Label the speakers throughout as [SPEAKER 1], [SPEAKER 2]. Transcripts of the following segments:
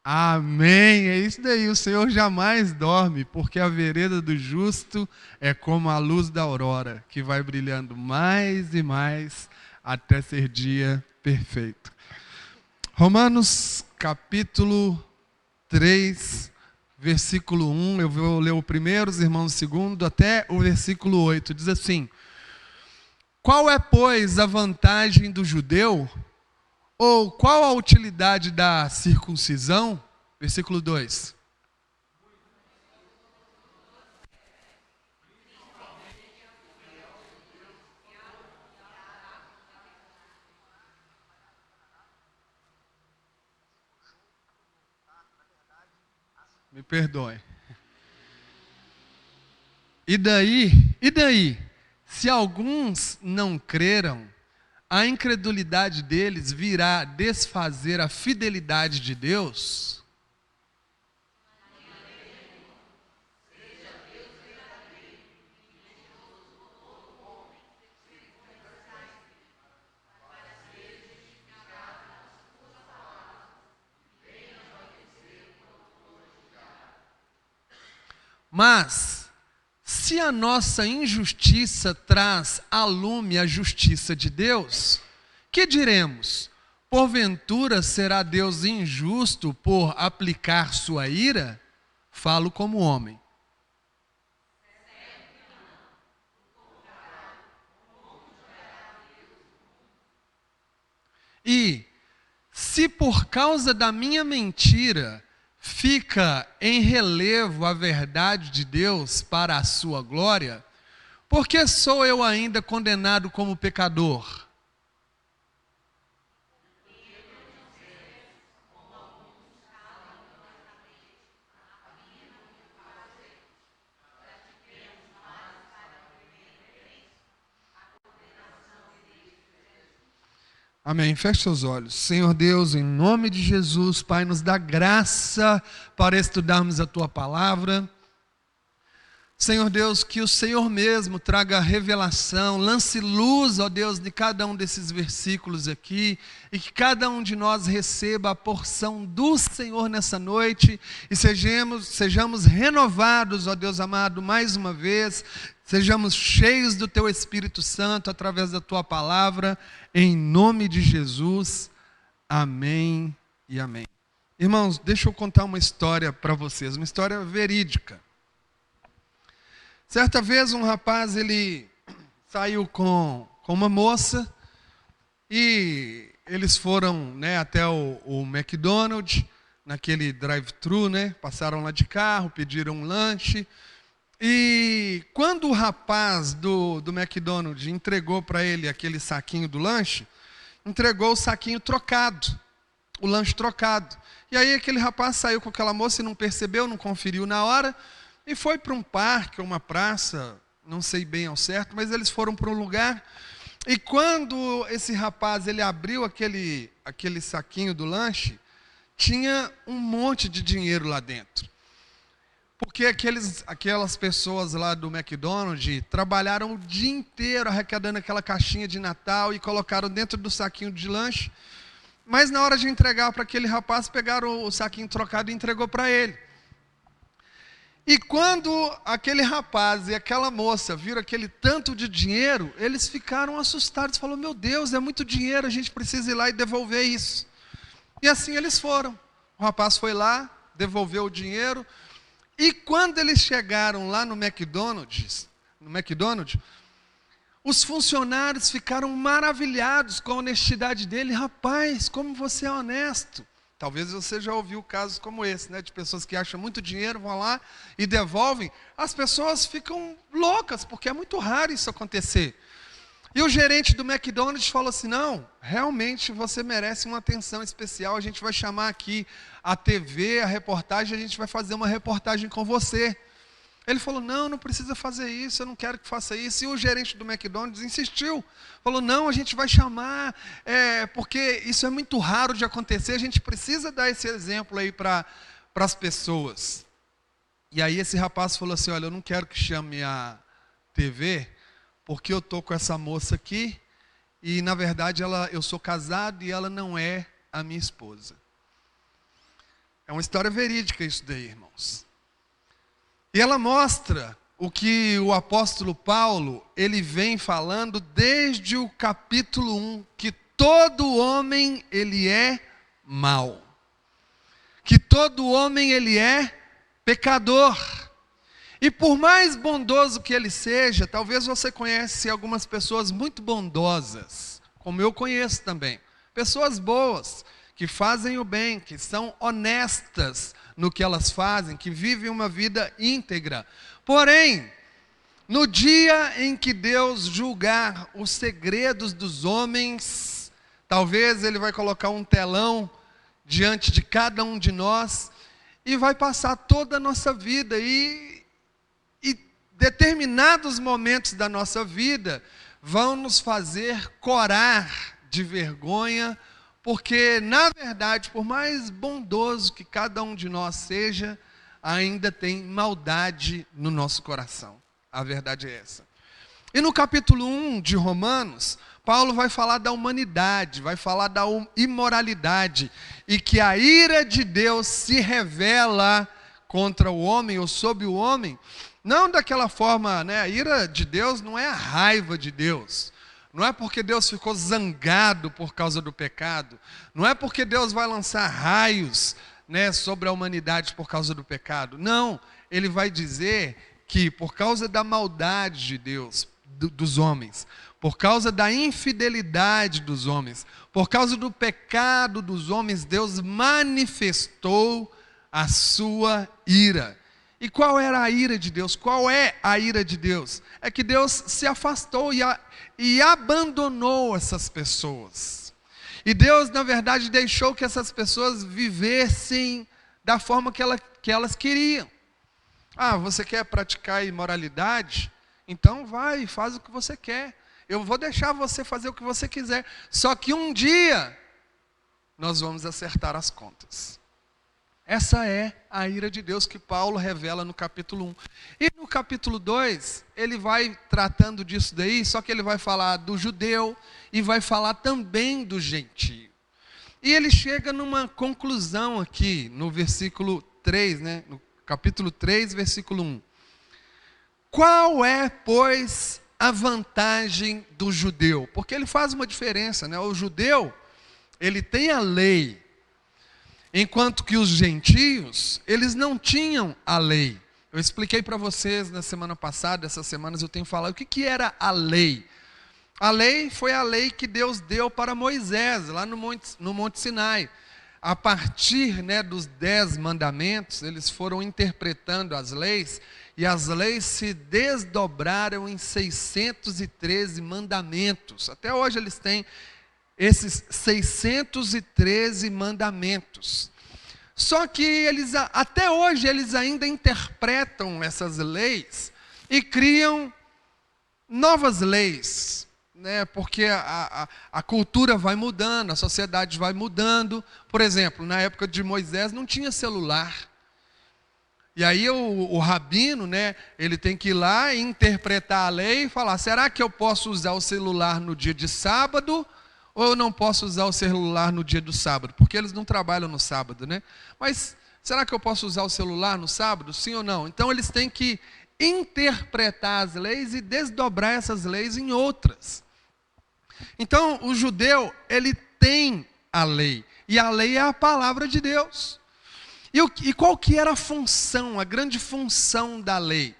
[SPEAKER 1] Amém. É isso daí. O Senhor jamais dorme, porque a vereda do justo é como a luz da aurora, que vai brilhando mais e mais até ser dia perfeito. Romanos capítulo 3, versículo 1. Eu vou ler o primeiro, os irmãos o segundo, até o versículo 8. Diz assim: Qual é, pois, a vantagem do judeu? Ou qual a utilidade da circuncisão? Versículo 2. Me perdoe. E daí? E daí? Se alguns não creram, a incredulidade deles virá desfazer a fidelidade de Deus? Mas, se a nossa injustiça traz à lume a justiça de Deus, que diremos? Porventura será Deus injusto por aplicar sua ira? Falo como homem. E, se por causa da minha mentira fica em relevo a verdade de Deus para a sua glória, por que sou eu ainda condenado como pecador? Amém. Feche seus olhos. Senhor Deus, em nome de Jesus, Pai, nos dá graça para estudarmos a Tua palavra. Senhor Deus, que o Senhor mesmo traga revelação, lance luz, ó Deus, de cada um desses versículos aqui, e que cada um de nós receba a porção do Senhor nessa noite, e sejamos renovados, ó Deus amado, mais uma vez, sejamos cheios do Teu Espírito Santo, através da Tua palavra, em nome de Jesus, amém e amém. Irmãos, deixa eu contar uma história para vocês, uma história verídica. Certa vez um rapaz, ele saiu com uma moça e eles foram, né, até o McDonald's, naquele drive-thru, né, passaram lá de carro, pediram um lanche. E quando o rapaz do McDonald's entregou para ele aquele saquinho do lanche, entregou o saquinho trocado, o lanche trocado. E aí aquele rapaz saiu com aquela moça e não percebeu, não conferiu na hora, e foi para um parque, uma praça, não sei bem ao certo, mas eles foram para um lugar. E quando esse rapaz ele abriu aquele saquinho do lanche, tinha um monte de dinheiro lá dentro. Porque aquelas pessoas lá do McDonald's trabalharam o dia inteiro arrecadando aquela caixinha de Natal e colocaram dentro do saquinho de lanche. Mas na hora de entregar para aquele rapaz, pegaram o saquinho trocado e entregou para ele. E quando aquele rapaz e aquela moça viram aquele tanto de dinheiro, eles ficaram assustados. Falaram, meu Deus, é muito dinheiro, a gente precisa ir lá e devolver isso. E assim eles foram. O rapaz foi lá, devolveu o dinheiro. E quando eles chegaram lá no McDonald's, os funcionários ficaram maravilhados com a honestidade dele. Rapaz, como você é honesto. Talvez você já ouviu casos como esse, né? De pessoas que acham muito dinheiro, vão lá e devolvem. As pessoas ficam loucas, porque é muito raro isso acontecer. E o gerente do McDonald's falou assim, não, realmente você merece uma atenção especial, a gente vai chamar aqui a TV, a reportagem, a gente vai fazer uma reportagem com você. Ele falou, não precisa fazer isso, eu não quero que faça isso. E o gerente do McDonald's insistiu. Falou, não, a gente vai chamar, porque isso é muito raro de acontecer, a gente precisa dar esse exemplo aí para as pessoas. E aí esse rapaz falou assim, olha, eu não quero que chame a TV, porque eu estou com essa moça aqui, e na verdade eu sou casado e ela não é a minha esposa. É uma história verídica isso daí, irmãos. E ela mostra o que o apóstolo Paulo, ele vem falando desde o capítulo 1, que todo homem, ele é mau. Que todo homem, ele é pecador. E por mais bondoso que ele seja, talvez você conhece algumas pessoas muito bondosas, como eu conheço também. Pessoas boas, que fazem o bem, que são honestas no que elas fazem, que vivem uma vida íntegra. Porém, no dia em que Deus julgar os segredos dos homens, talvez Ele vai colocar um telão diante de cada um de nós e vai passar toda a nossa vida e determinados momentos da nossa vida vão nos fazer corar de vergonha, porque, na verdade, por mais bondoso que cada um de nós seja, ainda tem maldade no nosso coração. A verdade é essa. E no capítulo 1 de Romanos, Paulo vai falar da humanidade, vai falar da imoralidade, e que a ira de Deus se revela contra o homem ou sobre o homem, não daquela forma, né? A ira de Deus não é a raiva de Deus. Não é porque Deus ficou zangado por causa do pecado. Não é porque Deus vai lançar raios, né, sobre a humanidade por causa do pecado. Não, ele vai dizer que por causa da maldade de Deus, dos homens, por causa da infidelidade dos homens, por causa do pecado dos homens, Deus manifestou a sua ira. E qual era a ira de Deus? Qual é a ira de Deus? É que Deus se afastou e abandonou essas pessoas. E Deus, na verdade, deixou que essas pessoas vivessem da forma que elas queriam. Ah, você quer praticar imoralidade? Então vai, faz o que você quer. Eu vou deixar você fazer o que você quiser. Só que um dia, nós vamos acertar as contas. Essa é a ira de Deus que Paulo revela no capítulo 1. E no capítulo 2, ele vai tratando disso daí, só que ele vai falar do judeu e vai falar também do gentio. E ele chega numa conclusão aqui, no versículo 3, né? No capítulo 3, versículo 1. Qual é, pois, a vantagem do judeu? Porque ele faz uma diferença, né? O judeu, ele tem a lei, enquanto que os gentios, eles não tinham a lei. Eu expliquei para vocês na semana passada, essas semanas eu tenho falado, o que era a lei? A lei foi a lei que Deus deu para Moisés, lá no Monte Sinai. A partir, né, dos 10 mandamentos, eles foram interpretando as leis, e as leis se desdobraram em 613 mandamentos. Até hoje eles têm esses 613 mandamentos. Só que eles, até hoje, eles ainda interpretam essas leis e criam novas leis, né? Porque a cultura vai mudando, a sociedade vai mudando. Por exemplo, na época de Moisés não tinha celular. E aí o rabino, né, ele tem que ir lá e interpretar a lei e falar, será que eu posso usar o celular no dia de sábado? Ou eu não posso usar o celular no dia do sábado? Porque eles não trabalham no sábado, né? Mas será que eu posso usar o celular no sábado? Sim ou não? Então eles têm que interpretar as leis e desdobrar essas leis em outras. Então o judeu, ele tem a lei. E a lei é a palavra de Deus. E qual que era a função, a grande função da lei?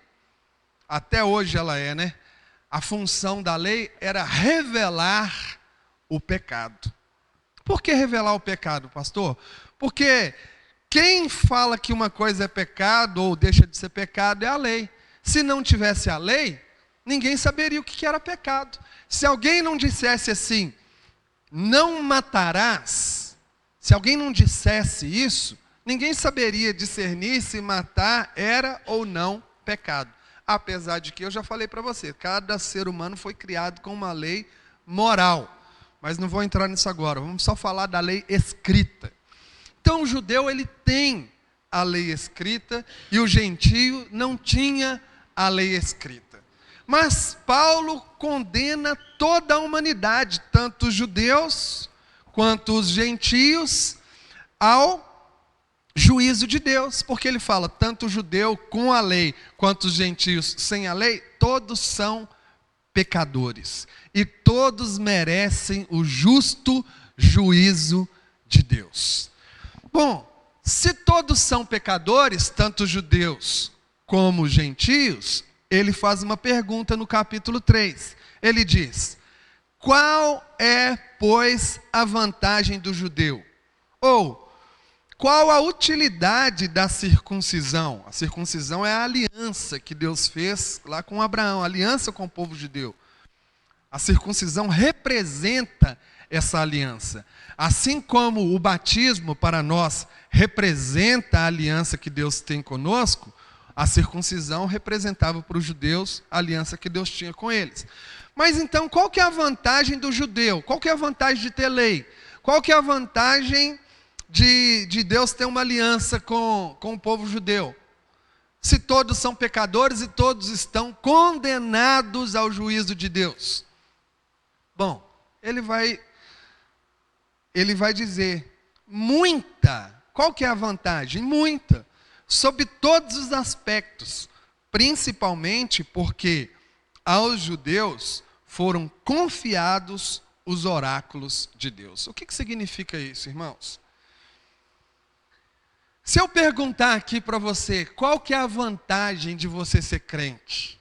[SPEAKER 1] Até hoje ela é, né? A função da lei era revelar o pecado. Por que revelar o pecado, pastor? Porque quem fala que uma coisa é pecado ou deixa de ser pecado é a lei. Se não tivesse a lei, ninguém saberia o que era pecado. Se alguém não dissesse assim, não matarás, se alguém não dissesse isso, ninguém saberia discernir se matar era ou não pecado. Apesar de que eu já falei para você, cada ser humano foi criado com uma lei moral. Mas não vou entrar nisso agora, vamos só falar da lei escrita. Então o judeu, ele tem a lei escrita e o gentio não tinha a lei escrita. Mas Paulo condena toda a humanidade, tanto os judeus quanto os gentios, ao juízo de Deus, porque ele fala, tanto o judeu com a lei, quanto os gentios sem a lei, todos são pecadores, e todos merecem o justo juízo de Deus. Bom, se todos são pecadores, tanto judeus como gentios, ele faz uma pergunta no capítulo 3. Ele diz, qual é, pois, a vantagem do judeu? Ou, qual a utilidade da circuncisão? A circuncisão é a aliança que Deus fez lá com Abraão, a aliança com o povo judeu. A circuncisão representa essa aliança. Assim como o batismo para nós representa a aliança que Deus tem conosco, a circuncisão representava para os judeus a aliança que Deus tinha com eles. Mas então, qual que é a vantagem do judeu? Qual que é a vantagem de ter lei? Qual que é a vantagem de Deus ter uma aliança com o povo judeu? Se todos são pecadores e todos estão condenados ao juízo de Deus. Bom, ele vai dizer, muita. Qual que é a vantagem? Muita. Sob todos os aspectos. Principalmente porque aos judeus foram confiados os oráculos de Deus. O que significa isso, irmãos? Se eu perguntar aqui para você, qual que é a vantagem de você ser crente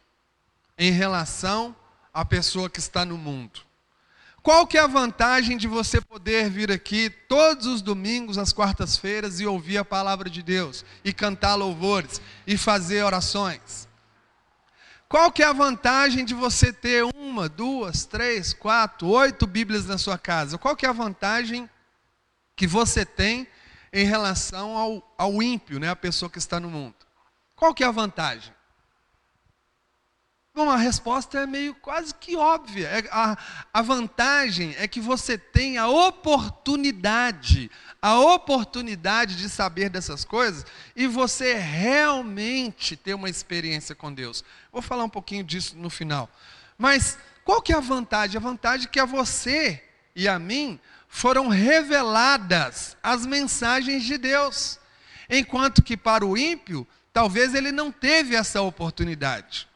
[SPEAKER 1] em relação à pessoa que está no mundo? Qual que é a vantagem de você poder vir aqui todos os domingos, às quartas-feiras, e ouvir a palavra de Deus, e cantar louvores, e fazer orações? Qual que é a vantagem de você ter 1, 2, 3, 4, 8 Bíblias na sua casa? Qual que é a vantagem que você tem em relação ao ímpio, né, a pessoa que está no mundo? Qual que é a vantagem? Bom, a resposta é meio quase que óbvia. A vantagem é que você tem a oportunidade de saber dessas coisas e você realmente ter uma experiência com Deus. Vou falar um pouquinho disso no final. Mas qual que é a vantagem? A vantagem é que a você e a mim foram reveladas as mensagens de Deus. Enquanto que para o ímpio, talvez ele não teve essa oportunidade.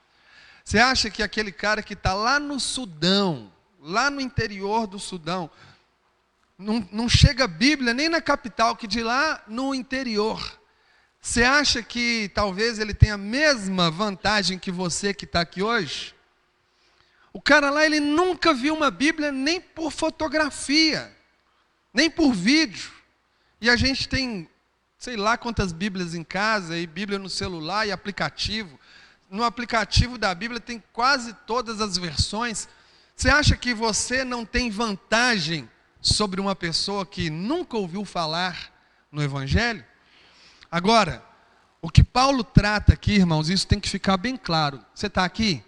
[SPEAKER 1] Você acha que aquele cara que está lá no Sudão, lá no interior do Sudão, não chega a Bíblia nem na capital, que de lá no interior. Você acha que talvez ele tenha a mesma vantagem que você que está aqui hoje? O cara lá, ele nunca viu uma Bíblia nem por fotografia, nem por vídeo. E a gente tem, sei lá quantas Bíblias em casa, e Bíblia no celular, e aplicativo. No aplicativo da Bíblia tem quase todas as versões. Você acha que você não tem vantagem sobre uma pessoa que nunca ouviu falar no Evangelho? Agora, o que Paulo trata aqui, irmãos, isso tem que ficar bem claro. Você está aqui?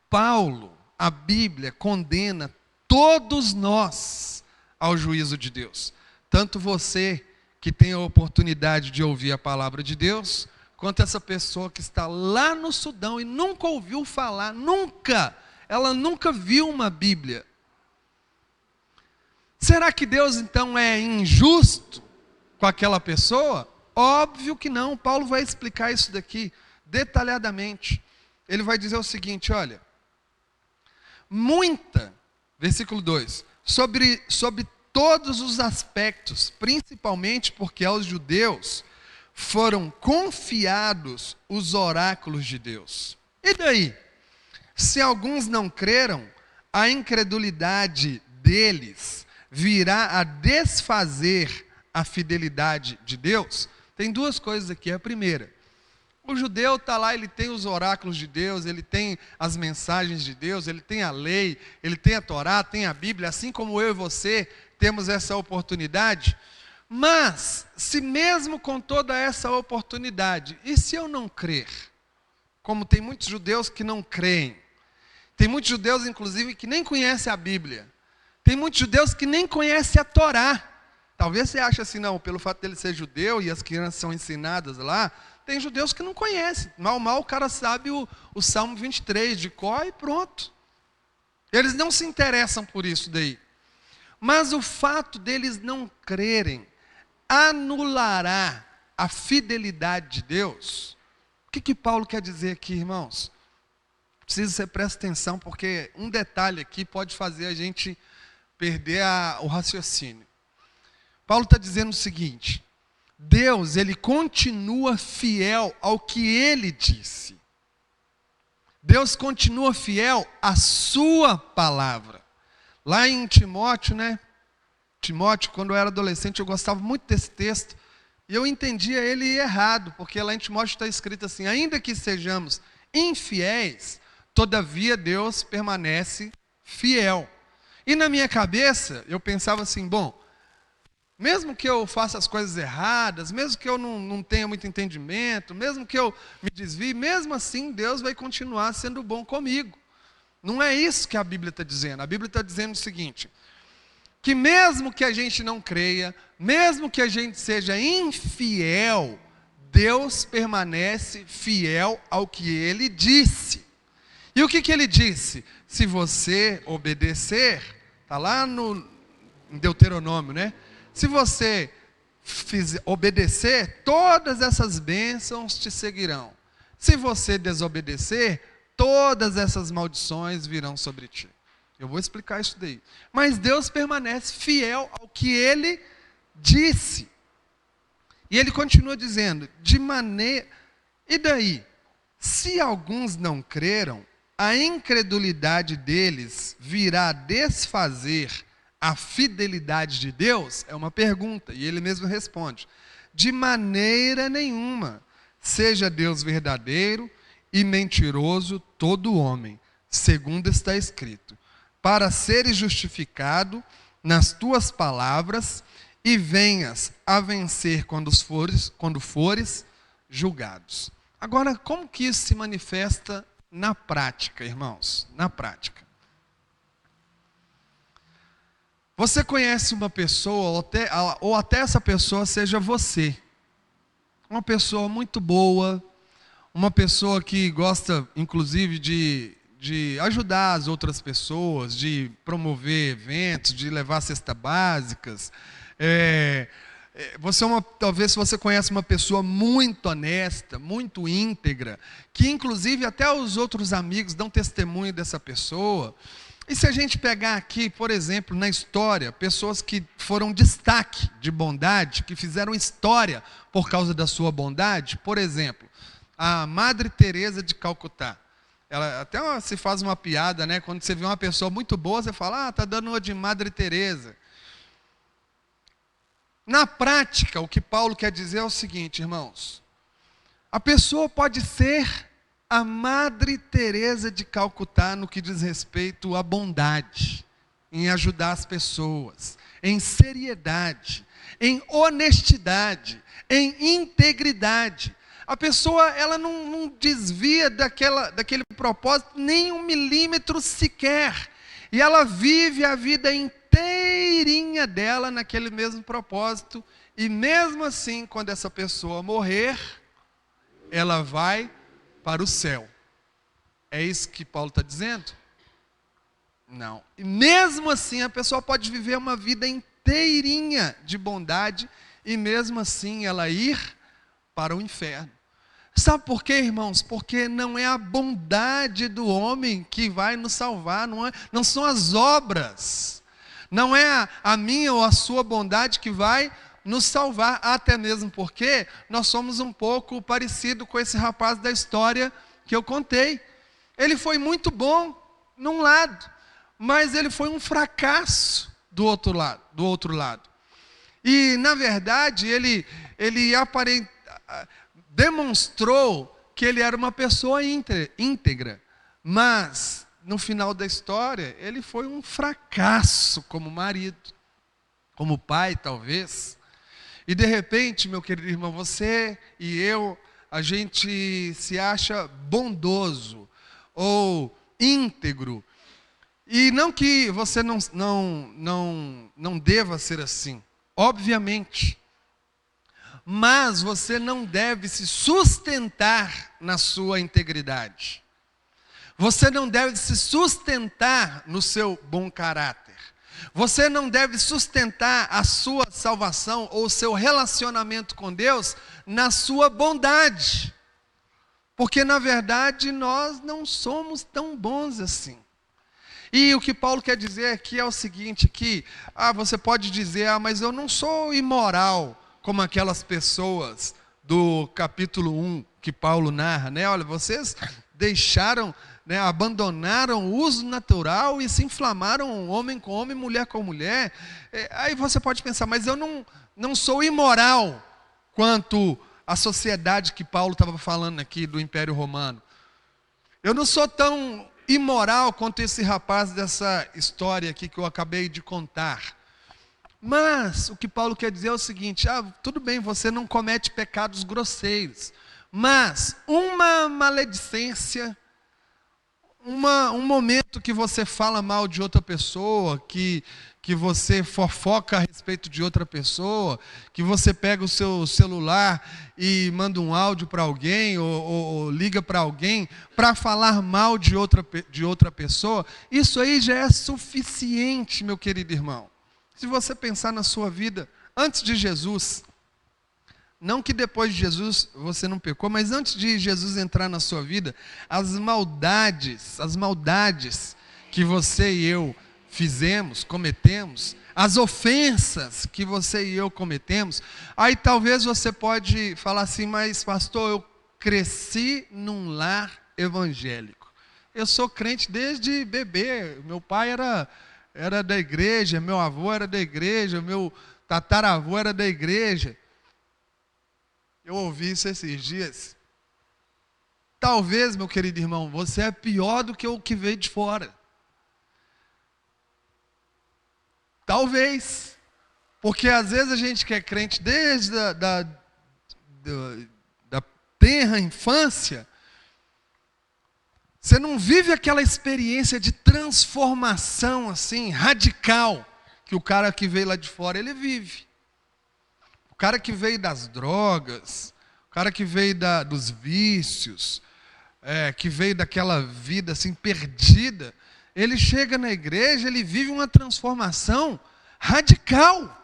[SPEAKER 1] Paulo, a Bíblia condena todos nós ao juízo de Deus. Tanto você que tem a oportunidade de ouvir a palavra de Deus, quanto essa pessoa que está lá no Sudão e nunca ouviu falar, ela nunca viu uma Bíblia. Será que Deus então é injusto com aquela pessoa? Óbvio que não. Paulo vai explicar isso daqui detalhadamente. Ele vai dizer o seguinte, olha, versículo 2, sobre todos os aspectos, principalmente porque aos judeus foram confiados os oráculos de Deus. E daí? Se alguns não creram, a incredulidade deles virá a desfazer a fidelidade de Deus. Tem duas coisas aqui. A primeira, o judeu está lá, ele tem os oráculos de Deus, ele tem as mensagens de Deus, ele tem a lei, ele tem a Torá, tem a Bíblia, assim como eu e você temos essa oportunidade. Mas, se mesmo com toda essa oportunidade, e se eu não crer? Como tem muitos judeus que não creem. Tem muitos judeus, inclusive, que nem conhecem a Bíblia. Tem muitos judeus que nem conhecem a Torá. Talvez você ache assim, não, pelo fato dele ser judeu e as crianças são ensinadas lá, tem judeus que não conhecem. Mal o cara sabe o Salmo 23 de cor e pronto. Eles não se interessam por isso daí. Mas o fato deles não crerem, anulará a fidelidade de Deus. O que Paulo quer dizer aqui, irmãos? Preciso que você preste atenção, porque um detalhe aqui pode fazer a gente perder o raciocínio. Paulo está dizendo o seguinte: Deus, ele continua fiel ao que ele disse. Deus continua fiel à sua palavra. Lá em Timóteo, Timóteo, quando eu era adolescente, eu gostava muito desse texto, e eu entendia ele errado, porque lá em Timóteo está escrito assim: ainda que sejamos infiéis, todavia Deus permanece fiel. E na minha cabeça, eu pensava assim, bom, mesmo que eu faça as coisas erradas, mesmo que eu não tenha muito entendimento, mesmo que eu me desvie, mesmo assim Deus vai continuar sendo bom comigo. Não é isso que a Bíblia está dizendo. A Bíblia está dizendo o seguinte: que mesmo que a gente não creia, mesmo que a gente seja infiel, Deus permanece fiel ao que Ele disse. E o que Ele disse? Se você obedecer, está lá em Deuteronômio, Se você obedecer, todas essas bênçãos te seguirão. Se você desobedecer, todas essas maldições virão sobre ti. Eu vou explicar isso daí. Mas Deus permanece fiel ao que Ele disse. E Ele continua dizendo, E daí? Se alguns não creram, a incredulidade deles virá desfazer a fidelidade de Deus? É uma pergunta, e Ele mesmo responde: de maneira nenhuma. Seja Deus verdadeiro e mentiroso todo homem, segundo está escrito, para seres justificado nas tuas palavras e venhas a vencer quando fores julgados. Agora, como que isso se manifesta na prática, irmãos? Na prática. Você conhece uma pessoa, ou até essa pessoa seja você. Uma pessoa muito boa, uma pessoa que gosta, inclusive, de ajudar as outras pessoas, de promover eventos, de levar cestas básicas. Talvez você conhece uma pessoa muito honesta, muito íntegra, que inclusive até os outros amigos dão testemunho dessa pessoa. E se a gente pegar aqui, por exemplo, na história, pessoas que foram destaque de bondade, que fizeram história por causa da sua bondade, por exemplo, a Madre Teresa de Calcutá. Ela até se faz uma piada, quando você vê uma pessoa muito boa, você fala, está dando uma de Madre Teresa. Na prática, o que Paulo quer dizer é o seguinte, irmãos: a pessoa pode ser a Madre Teresa de Calcutá no que diz respeito à bondade, em ajudar as pessoas, em seriedade, em honestidade, em integridade. A pessoa, ela não desvia daquele propósito nem 1 milímetro sequer. E ela vive a vida inteirinha dela naquele mesmo propósito. E mesmo assim, quando essa pessoa morrer, ela vai para o céu. É isso que Paulo está dizendo? Não. E mesmo assim, a pessoa pode viver uma vida inteirinha de bondade e mesmo assim ela ir para o inferno. Sabe por quê, irmãos? Porque não é a bondade do homem que vai nos salvar, não são as obras, não é a minha ou a sua bondade que vai nos salvar, até mesmo porque nós somos um pouco parecido com esse rapaz da história que eu contei. Ele foi muito bom num lado, mas ele foi um fracasso do outro lado. E, na verdade, ele demonstrou que ele era uma pessoa íntegra, mas, no final da história, ele foi um fracasso como marido, como pai, talvez. E, de repente, meu querido irmão, você e eu, a gente se acha bondoso ou íntegro. E não que você não deva ser assim, obviamente. Mas você não deve se sustentar na sua integridade. Você não deve se sustentar no seu bom caráter. Você não deve sustentar a sua salvação ou o seu relacionamento com Deus na sua bondade. Porque, na verdade, nós não somos tão bons assim. E o que Paulo quer dizer aqui é o seguinte, que você pode dizer, mas eu não sou imoral como aquelas pessoas do capítulo 1 que Paulo narra, né? Olha, vocês deixaram, né, abandonaram o uso natural e se inflamaram homem com homem, mulher com mulher. Aí você pode pensar, mas eu não sou imoral quanto a sociedade que Paulo estava falando aqui do Império Romano. Eu não sou tão imoral quanto esse rapaz dessa história aqui que eu acabei de contar. Mas o que Paulo quer dizer é o seguinte, tudo bem, você não comete pecados grosseiros, mas uma maledicência, um momento que você fala mal de outra pessoa, que você fofoca a respeito de outra pessoa, que você pega o seu celular e manda um áudio para alguém, ou liga para alguém, para falar mal de outra pessoa, isso aí já é suficiente, meu querido irmão. Se você pensar na sua vida, antes de Jesus, não que depois de Jesus você não pecou, mas antes de Jesus entrar na sua vida, as maldades que você e eu cometemos, as ofensas que você e eu cometemos, aí talvez você pode falar assim, mas pastor, eu cresci num lar evangélico. Eu sou crente desde bebê, meu pai era da igreja, meu avô era da igreja, meu tataravô era da igreja. Eu ouvi isso esses dias. Talvez, meu querido irmão, você é pior do que o que veio de fora. Talvez. Porque às vezes a gente que é crente desde da tenra infância, você não vive aquela experiência de transformação assim, radical, que o cara que veio lá de fora, ele vive. O cara que veio das drogas, o cara que veio dos vícios, que veio daquela vida assim perdida, ele chega na igreja, ele vive uma transformação radical,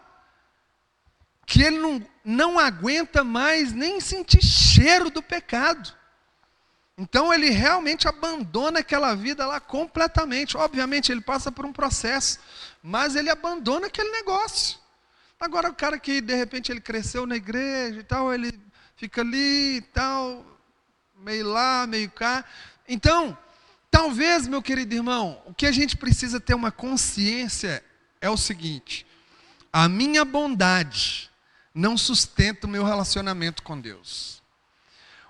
[SPEAKER 1] que ele não aguenta mais nem sentir cheiro do pecado. Então ele realmente abandona aquela vida lá completamente. Obviamente ele passa por um processo, mas ele abandona aquele negócio. Agora o cara que de repente ele cresceu na igreja e tal, ele fica ali e tal, meio lá, meio cá. Então, talvez, meu querido irmão, o que a gente precisa ter uma consciência é o seguinte: a minha bondade não sustenta o meu relacionamento com Deus.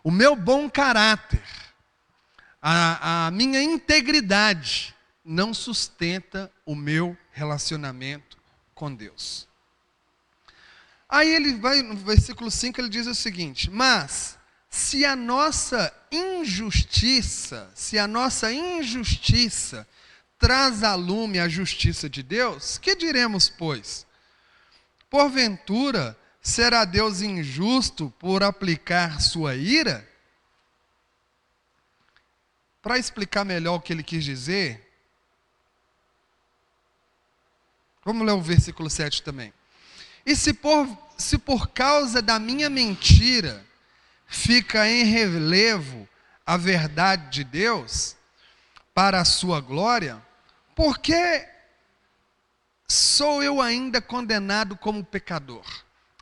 [SPEAKER 1] O meu bom caráter, a minha integridade não sustenta o meu relacionamento com Deus. Aí ele vai, no versículo 5, ele diz o seguinte: mas se a nossa injustiça traz à lume a justiça de Deus, que diremos, pois? Porventura, será Deus injusto por aplicar sua ira? Para explicar melhor o que ele quis dizer, vamos ler o versículo 7 também. E se por causa da minha mentira fica em relevo a verdade de Deus para a sua glória, por que sou eu ainda condenado como pecador?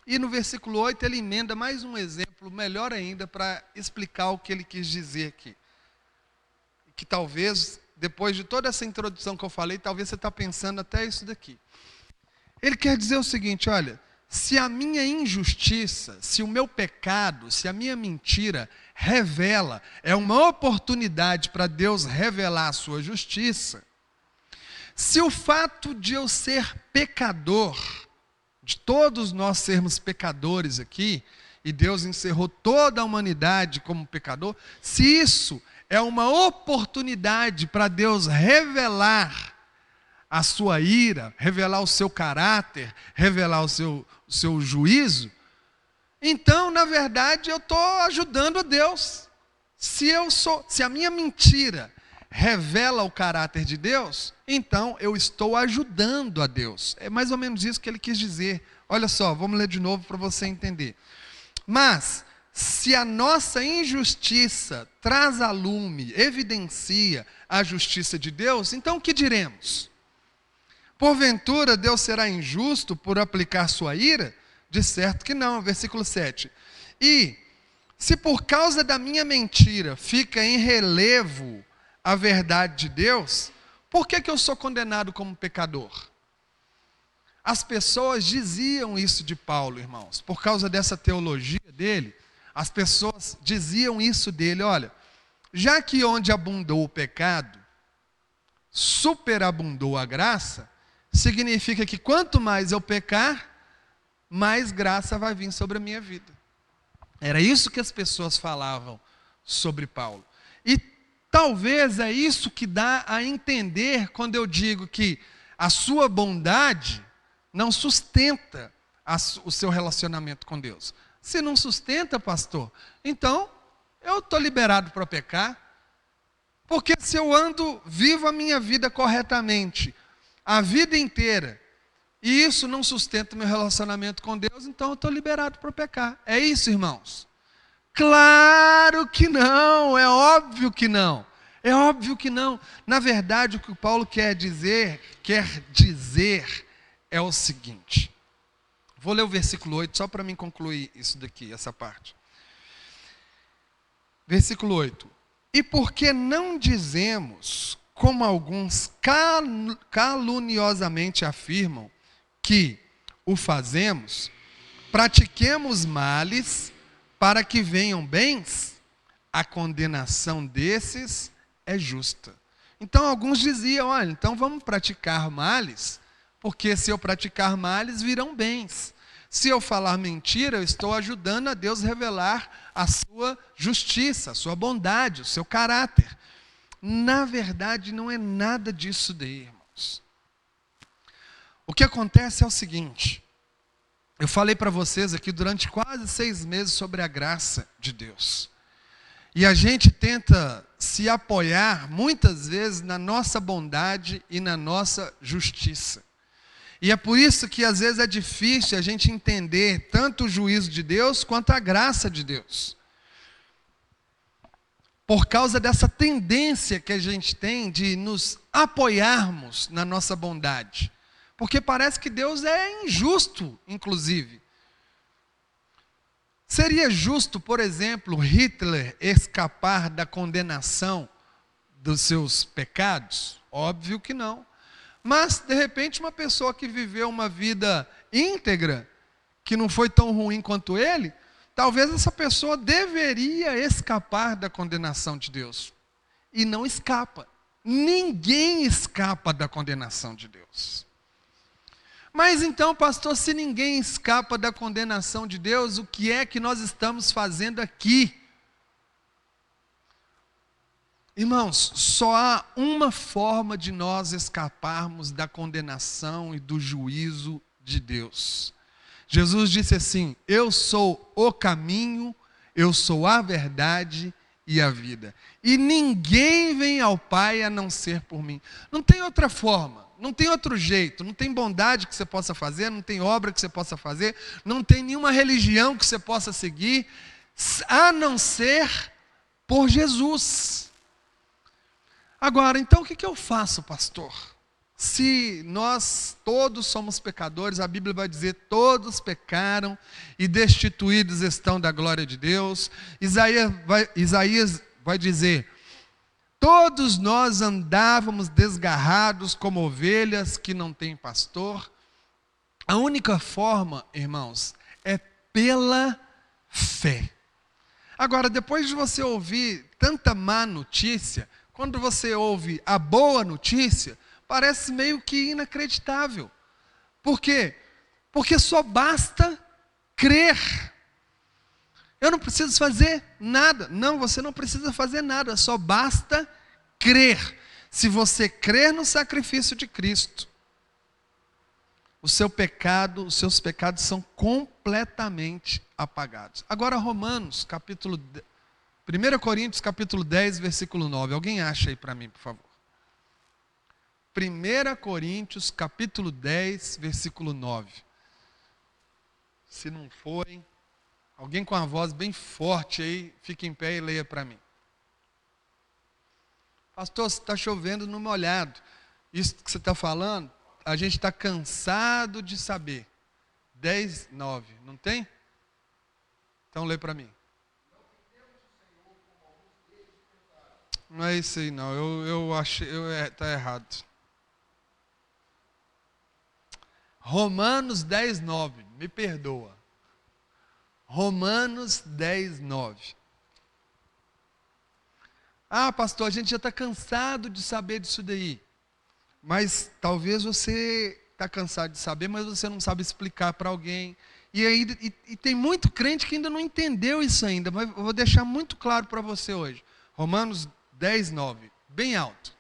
[SPEAKER 1] E no versículo 8 ele emenda mais um exemplo, melhor ainda, para explicar o que ele quis dizer aqui. Que talvez, depois de toda essa introdução que eu falei, talvez você está pensando até isso daqui. Ele quer dizer o seguinte: olha, se a minha injustiça, se o meu pecado, se a minha mentira revela, é uma oportunidade para Deus revelar a sua justiça, se o fato de eu ser pecador, de todos nós sermos pecadores aqui, e Deus encerrou toda a humanidade como pecador, se isso é uma oportunidade para Deus revelar a sua ira, revelar o seu caráter, revelar o seu juízo, então, na verdade, eu estou ajudando a Deus. Se a minha mentira revela o caráter de Deus, então eu estou ajudando a Deus. É mais ou menos isso que ele quis dizer. Olha só, vamos ler de novo para você entender. Mas, se a nossa injustiça traz a lume, evidencia a justiça de Deus, então o que diremos? Porventura Deus será injusto por aplicar sua ira? De certo que não. Versículo 7. E, se por causa da minha mentira fica em relevo a verdade de Deus, por que eu sou condenado como pecador? As pessoas diziam isso de Paulo, irmãos, por causa dessa teologia dele. As pessoas diziam isso dele: olha, já que onde abundou o pecado, superabundou a graça, significa que quanto mais eu pecar, mais graça vai vir sobre a minha vida. Era isso que as pessoas falavam sobre Paulo. E talvez é isso que dá a entender quando eu digo que a sua bondade não sustenta o seu relacionamento com Deus. Se não sustenta, pastor, então eu estou liberado para pecar. Porque se eu vivo a minha vida corretamente, a vida inteira, e isso não sustenta meu relacionamento com Deus, então eu estou liberado para pecar. É isso, irmãos? Claro que não, é óbvio que não. É óbvio que não. Na verdade, o que o Paulo quer dizer é o seguinte. Vou ler o versículo 8, só para mim concluir isso daqui, essa parte. Versículo 8. E por que não dizemos, como alguns caluniosamente afirmam, que o fazemos, pratiquemos males para que venham bens? A condenação desses é justa. Então alguns diziam: olha, então vamos praticar males, porque se eu praticar males virão bens. Se eu falar mentira, eu estou ajudando a Deus revelar a sua justiça, a sua bondade, o seu caráter. Na verdade, não é nada disso daí, irmãos. O que acontece é o seguinte: eu falei para vocês aqui durante quase 6 meses sobre a graça de Deus. E a gente tenta se apoiar muitas vezes na nossa bondade e na nossa justiça. E é por isso que às vezes é difícil a gente entender tanto o juízo de Deus quanto a graça de Deus. Por causa dessa tendência que a gente tem de nos apoiarmos na nossa bondade. Porque parece que Deus é injusto, inclusive. Seria justo, por exemplo, Hitler escapar da condenação dos seus pecados? Óbvio que não. Mas, de repente, uma pessoa que viveu uma vida íntegra, que não foi tão ruim quanto ele, talvez essa pessoa deveria escapar da condenação de Deus. E não escapa. Ninguém escapa da condenação de Deus. Mas então, pastor, se ninguém escapa da condenação de Deus, o que é que nós estamos fazendo aqui? Irmãos, só há uma forma de nós escaparmos da condenação e do juízo de Deus. Jesus disse assim: eu sou o caminho, eu sou a verdade e a vida. E ninguém vem ao Pai a não ser por mim. Não tem outra forma, não tem outro jeito, não tem bondade que você possa fazer, não tem obra que você possa fazer, não tem nenhuma religião que você possa seguir, a não ser por Jesus. Agora, então o que eu faço, pastor? Se nós todos somos pecadores, a Bíblia vai dizer: todos pecaram e destituídos estão da glória de Deus. Isaías vai dizer: todos nós andávamos desgarrados como ovelhas que não têm pastor. A única forma, irmãos, é pela fé. Agora, depois de você ouvir tanta má notícia, quando você ouve a boa notícia, parece meio que inacreditável. Por quê? Porque só basta crer. Eu não preciso fazer nada. Não, você não precisa fazer nada, só basta crer. Se você crer no sacrifício de Cristo, os seus pecados são completamente apagados. Agora Romanos, capítulo 1 Coríntios capítulo 10, versículo 9. Alguém acha aí para mim, por favor? 1 Coríntios capítulo 10, versículo 9. Se não forem, alguém com a voz bem forte aí, fique em pé e leia para mim. Pastor, se está chovendo no molhado. Isso que você está falando, a gente está cansado de saber. 10, 9, não tem? Então lê para mim. Não é isso aí não, eu achei, está errado. Romanos 10, 9, me perdoa. Romanos 10, 9. Ah, pastor, a gente já está cansado de saber disso daí. Mas talvez você está cansado de saber, mas você não sabe explicar para alguém. E tem muito crente que ainda não entendeu isso ainda, mas eu vou deixar muito claro para você hoje. Romanos 10, 9, bem alto.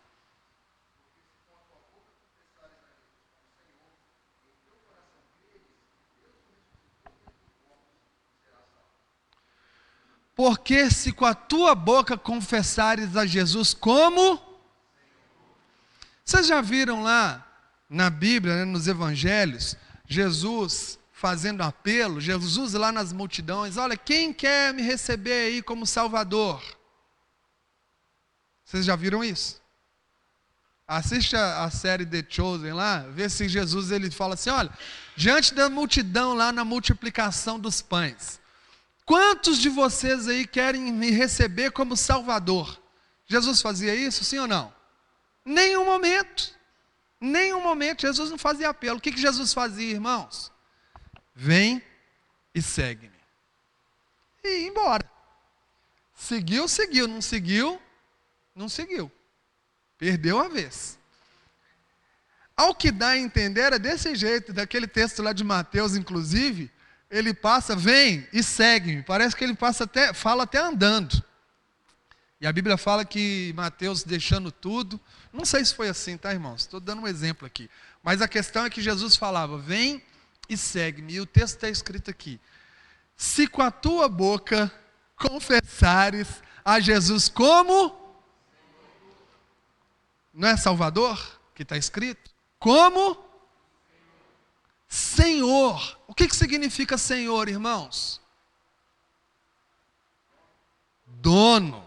[SPEAKER 1] Porque se com a tua boca confessares a Jesus como... Vocês já viram lá na Bíblia, né, nos evangelhos, Jesus fazendo apelo, Jesus lá nas multidões, olha, quem quer me receber aí como Salvador? Vocês já viram isso? Assiste a série The Chosen lá, vê se Jesus ele fala assim, olha, diante da multidão lá na multiplicação dos pães, quantos de vocês aí querem me receber como Salvador? Jesus fazia isso, sim ou não? Nenhum momento. Nenhum momento. Jesus não fazia apelo. O que Jesus fazia, irmãos? Vem e segue-me. E ia embora. Seguiu, seguiu. Não seguiu, não seguiu. Perdeu a vez. Ao que dá a entender, é desse jeito, daquele texto lá de Mateus, inclusive, ele passa, vem e segue-me. Parece que ele fala até andando. E a Bíblia fala que Mateus deixando tudo, não sei se foi assim, tá, irmãos? Estou dando um exemplo aqui. Mas a questão é que Jesus falava, vem e segue-me. E o texto está escrito aqui. Se com a tua boca confessares a Jesus como... Não é Salvador que está escrito? Como? Senhor. O que significa Senhor, irmãos? Dono.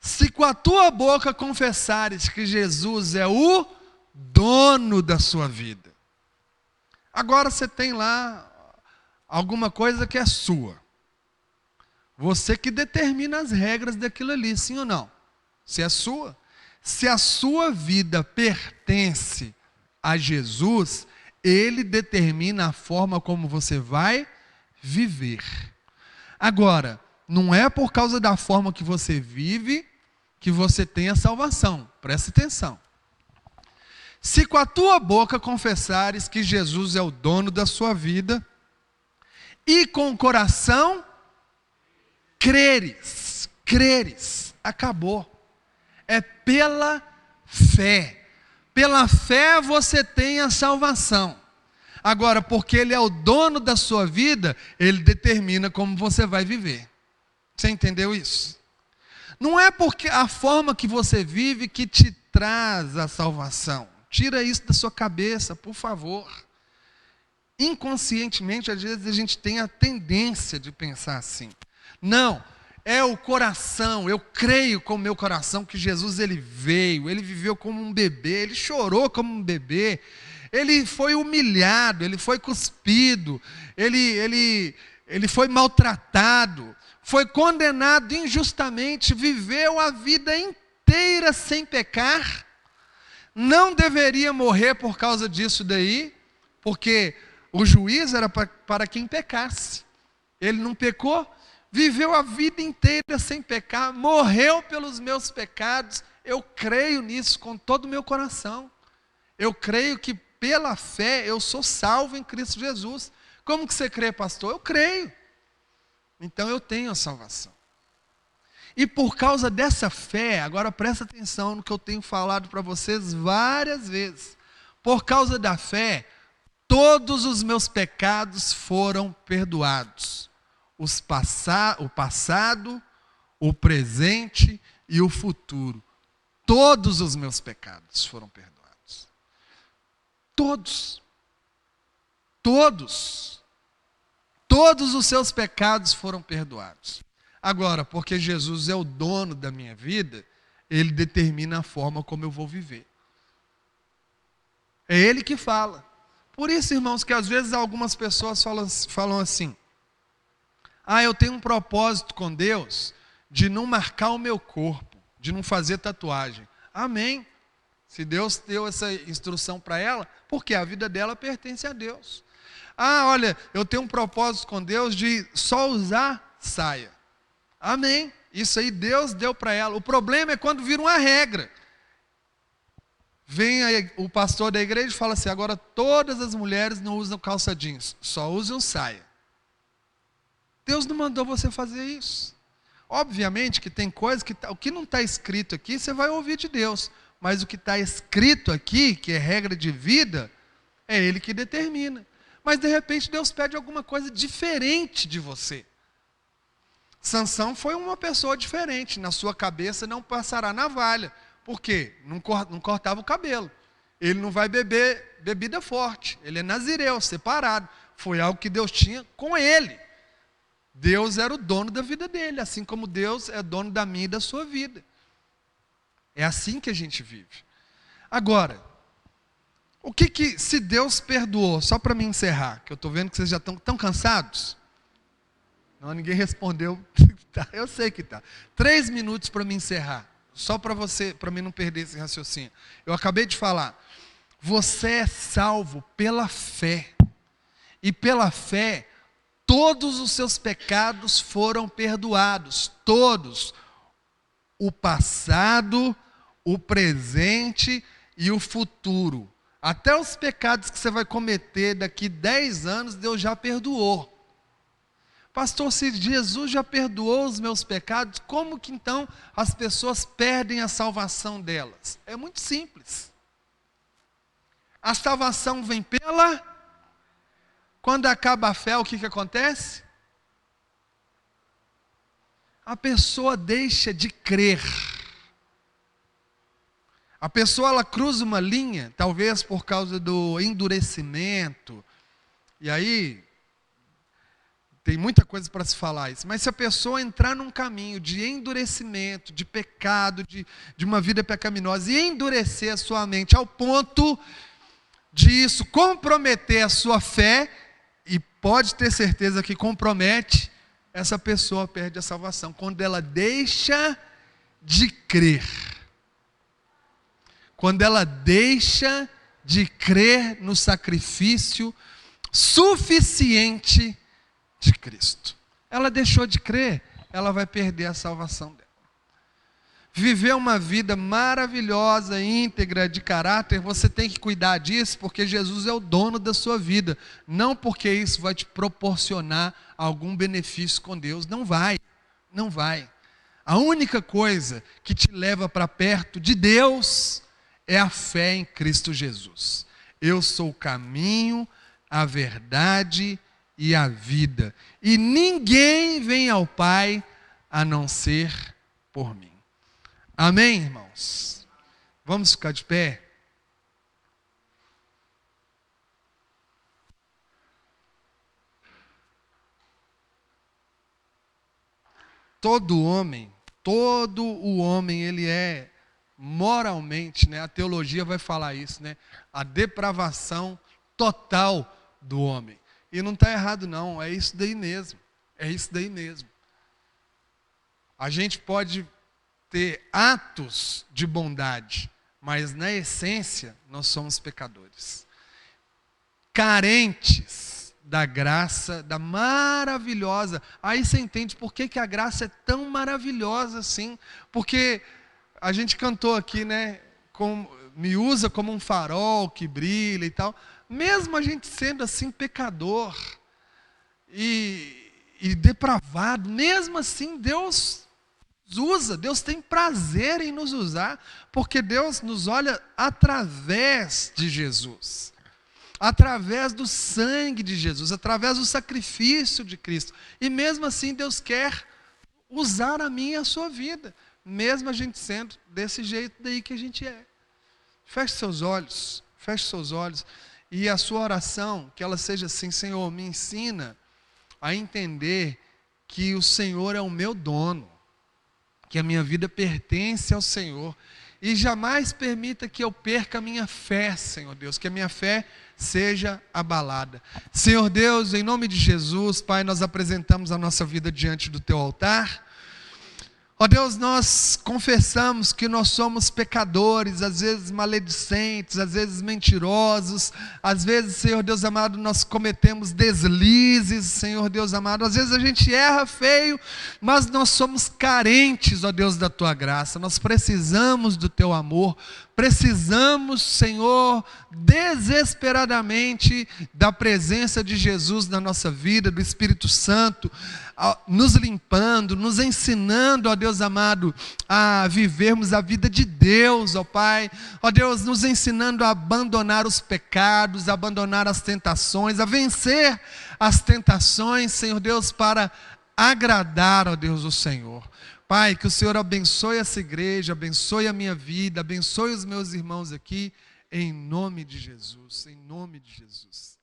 [SPEAKER 1] Se com a tua boca confessares que Jesus é o dono da sua vida. Agora você tem lá alguma coisa que é sua. Você que determina as regras daquilo ali, sim ou não? Se é sua. Se a sua vida pertence a Jesus, Ele determina a forma como você vai viver. Agora, não é por causa da forma que você vive que você tem a salvação. Presta atenção. Se com a tua boca confessares que Jesus é o dono da sua vida, e com o coração creres, acabou. É pela fé. Pela fé você tem a salvação. Agora, porque Ele é o dono da sua vida, Ele determina como você vai viver. Você entendeu isso? Não é porque a forma que você vive que te traz a salvação. Tira isso da sua cabeça, por favor. Inconscientemente, às vezes, a gente tem a tendência de pensar assim. Não, é o coração. Eu creio com o meu coração que Jesus ele veio, ele viveu como um bebê, ele chorou como um bebê, ele foi humilhado, ele foi cuspido, ele foi maltratado, foi condenado injustamente, viveu a vida inteira sem pecar, não deveria morrer por causa disso daí, porque o juiz era para quem pecasse. Ele não pecou, viveu a vida inteira sem pecar, morreu pelos meus pecados. Eu creio nisso com todo o meu coração. Eu creio que pela fé eu sou salvo em Cristo Jesus. Como que você crê, pastor? Eu creio. Então eu tenho a salvação. E por causa dessa fé, agora presta atenção no que eu tenho falado para vocês várias vezes. Por causa da fé, todos os meus pecados foram perdoados. O passado, o presente e o futuro. Todos os meus pecados foram perdoados. Todos. Todos. Todos os seus pecados foram perdoados. Agora, porque Jesus é o dono da minha vida, Ele determina a forma como eu vou viver. É Ele que fala. Por isso, irmãos, que às vezes algumas pessoas falam assim: eu tenho um propósito com Deus de não marcar o meu corpo, de não fazer tatuagem. Amém. Se Deus deu essa instrução para ela, porque a vida dela pertence a Deus. Olha, eu tenho um propósito com Deus de só usar saia. Amém. Isso aí Deus deu para ela. O problema é quando vira uma regra. Vem o pastor da igreja e fala assim: agora todas as mulheres não usam calça jeans, só usam saia. Deus não mandou você fazer isso. Obviamente que tem coisas que o que não está escrito aqui, você vai ouvir de Deus. Mas o que está escrito aqui, que é regra de vida, é Ele que determina. Mas de repente Deus pede alguma coisa diferente de você. Sansão foi uma pessoa diferente. Na sua cabeça não passará navalha. Por quê? Não cortava o cabelo. Ele não vai beber bebida forte. Ele é nazireu, separado. Foi algo que Deus tinha com ele. Deus era o dono da vida dele, assim como Deus é dono da minha e da sua vida. É assim que a gente vive. Agora, se Deus perdoou, só para me encerrar, que eu estou vendo que vocês já estão tão cansados. Não, ninguém respondeu. Eu sei que está. 3 minutos para me encerrar. Só para mim não perder esse raciocínio. Eu acabei de falar. Você é salvo pela fé. E pela fé, todos os seus pecados foram perdoados. Todos. O passado, o presente e o futuro. Até os pecados que você vai cometer daqui 10 anos, Deus já perdoou. Pastor, se Jesus já perdoou os meus pecados, como que então as pessoas perdem a salvação delas? É muito simples. A salvação vem quando acaba a fé, o que acontece? A pessoa deixa de crer. A pessoa ela cruza uma linha, talvez por causa do endurecimento, e aí tem muita coisa para se falar isso, mas se a pessoa entrar num caminho de endurecimento, de pecado, de uma vida pecaminosa, e endurecer a sua mente ao ponto de isso comprometer a sua fé, e pode ter certeza que compromete, essa pessoa perde a salvação, quando ela deixa de crer. Quando ela deixa de crer no sacrifício suficiente de Cristo. Ela deixou de crer, ela vai perder a salvação dela. Viver uma vida maravilhosa, íntegra, de caráter, você tem que cuidar disso, porque Jesus é o dono da sua vida. Não porque isso vai te proporcionar algum benefício com Deus. Não vai, não vai. A única coisa que te leva para perto de Deus é a fé em Cristo Jesus. Eu sou o caminho, a verdade e a vida. E ninguém vem ao Pai a não ser por mim. Amém, irmãos? Vamos ficar de pé? Todo o homem, ele é moralmente, né? A teologia vai falar isso, né? A depravação total do homem. E não está errado não, é isso daí mesmo. É isso daí mesmo. A gente pode ter atos de bondade, mas na essência nós somos pecadores. Carentes da graça, da maravilhosa. Aí você entende por que a graça é tão maravilhosa assim. Porque a gente cantou aqui, né? Me usa como um farol que brilha e tal. Mesmo a gente sendo assim pecador e depravado, mesmo assim Deus usa, Deus tem prazer em nos usar, porque Deus nos olha através de Jesus, através do sangue de Jesus, através do sacrifício de Cristo. E mesmo assim Deus quer usar a minha e a sua vida, mesmo a gente sendo desse jeito daí que a gente é. Feche seus olhos, e a sua oração, que ela seja assim: Senhor, me ensina a entender que o Senhor é o meu dono, que a minha vida pertence ao Senhor, e jamais permita que eu perca a minha fé, Senhor Deus, que a minha fé seja abalada. Senhor Deus, em nome de Jesus, Pai, nós apresentamos a nossa vida diante do Teu altar. Ó Deus, nós confessamos que nós somos pecadores, às vezes maledicentes, às vezes mentirosos, às vezes, Senhor Deus amado, nós cometemos deslizes, Senhor Deus amado, às vezes a gente erra feio, mas nós somos carentes, ó Deus, da Tua graça, nós precisamos do Teu amor, precisamos, Senhor, desesperadamente da presença de Jesus na nossa vida, do Espírito Santo, nos limpando, nos ensinando, ó Deus amado, a vivermos a vida de Deus, ó Pai, ó Deus, nos ensinando a abandonar os pecados, a abandonar as tentações, a vencer as tentações, Senhor Deus, para agradar, ó Deus, o Senhor. Pai, que o Senhor abençoe essa igreja, abençoe a minha vida, abençoe os meus irmãos aqui, em nome de Jesus, em nome de Jesus.